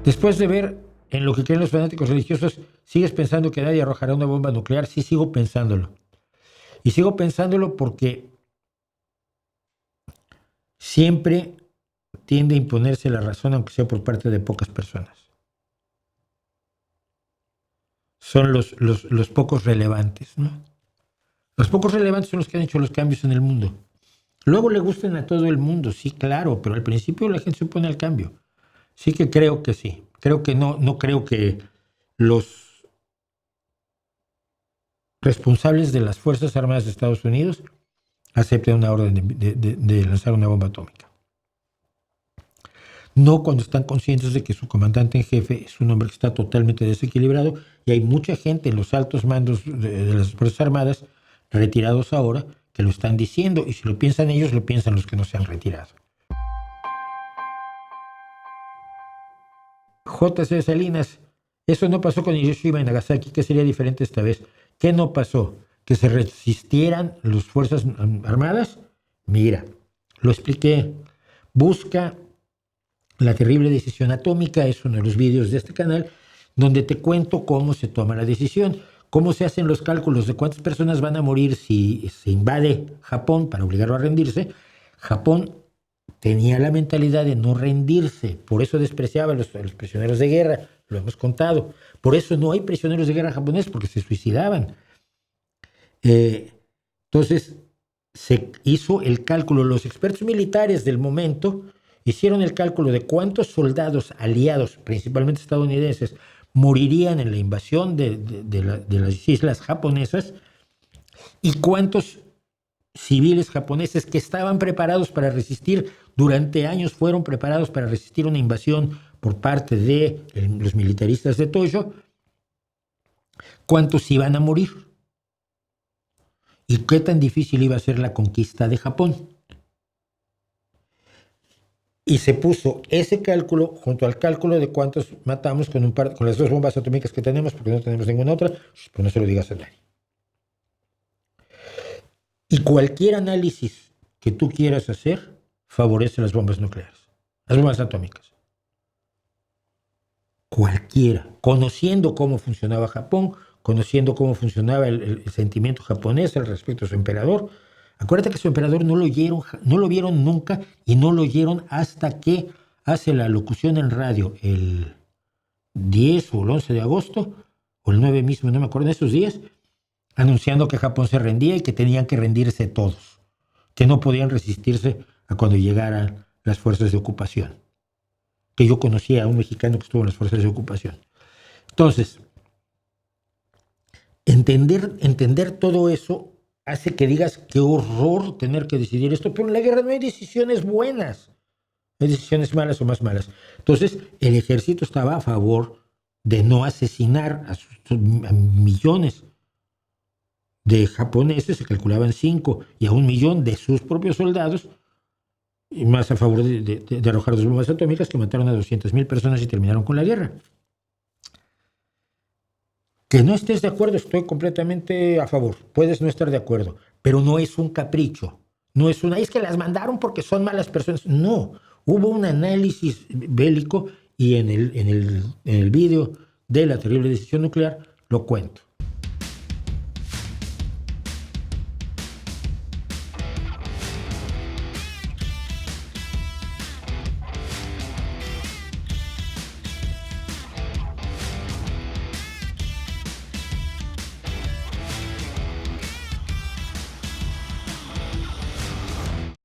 Después de ver en lo que creen los fanáticos religiosos, ¿sigues pensando que nadie arrojará una bomba nuclear? Sí, sigo pensándolo. Y sigo pensándolo porque siempre tiende a imponerse la razón, aunque sea por parte de pocas personas. Son los pocos relevantes, ¿no? Los pocos relevantes son los que han hecho los cambios en el mundo. Luego le gustan a todo el mundo, sí, claro, pero al principio la gente se opone al cambio. Sí que creo que sí. Creo que no creo que los responsables de las Fuerzas Armadas de Estados Unidos acepten una orden de lanzar una bomba atómica. No cuando están conscientes de que su comandante en jefe es un hombre que está totalmente desequilibrado y hay mucha gente en los altos mandos de las Fuerzas Armadas retirados ahora que lo están diciendo, y si lo piensan ellos, lo piensan los que no se han retirado. J.C. Salinas, eso no pasó con Hiroshima y Nagasaki. ¿Qué sería diferente esta vez? ¿Qué no pasó? ¿Que se resistieran las Fuerzas Armadas? Mira, lo expliqué. Busca La Terrible Decisión Atómica, es uno de los vídeos de este canal, donde te cuento cómo se toma la decisión, cómo se hacen los cálculos de cuántas personas van a morir si se invade Japón para obligarlo a rendirse. Japón tenía la mentalidad de no rendirse, por eso despreciaba a los prisioneros de guerra, lo hemos contado. Por eso no hay prisioneros de guerra japoneses, porque se suicidaban. Entonces se hizo el cálculo, los expertos militares del momento hicieron el cálculo de cuántos soldados aliados, principalmente estadounidenses, morirían en la invasión de las islas japonesas y cuántos civiles japoneses que estaban preparados para resistir, durante años fueron preparados para resistir una invasión por parte de los militaristas de Tojo, cuántos iban a morir y qué tan difícil iba a ser la conquista de Japón. Y se puso ese cálculo junto al cálculo de cuántos matamos con las dos bombas atómicas que tenemos, porque no tenemos ninguna otra, pues no se lo digas a nadie. Y cualquier análisis que tú quieras hacer favorece las bombas nucleares, las bombas atómicas. Cualquiera, conociendo cómo funcionaba Japón, conociendo cómo funcionaba el sentimiento japonés al respecto a su emperador. Acuérdate que su emperador no lo vieron nunca, y no lo oyeron hasta que hace la locución en radio el 10 o el 11 de agosto, o el 9 mismo, no me acuerdo, en esos días, anunciando que Japón se rendía y que tenían que rendirse todos, que no podían resistirse a cuando llegaran las fuerzas de ocupación. Que yo conocía a un mexicano que estuvo en las fuerzas de ocupación. Entonces, entender todo eso hace que digas qué horror tener que decidir esto, pero en la guerra no hay decisiones buenas, hay decisiones malas o más malas. Entonces, el ejército estaba a favor de no asesinar a millones de japoneses, se calculaban 5, y a 1 millón de sus propios soldados, y más a favor de arrojar dos bombas atómicas que mataron a 200,000 personas y terminaron con la guerra. Que no estés de acuerdo, estoy completamente a favor. Puedes no estar de acuerdo, pero no es un capricho. No es es que las mandaron porque son malas personas. No, hubo un análisis bélico y en el vídeo de La Terrible Decisión Nuclear lo cuento.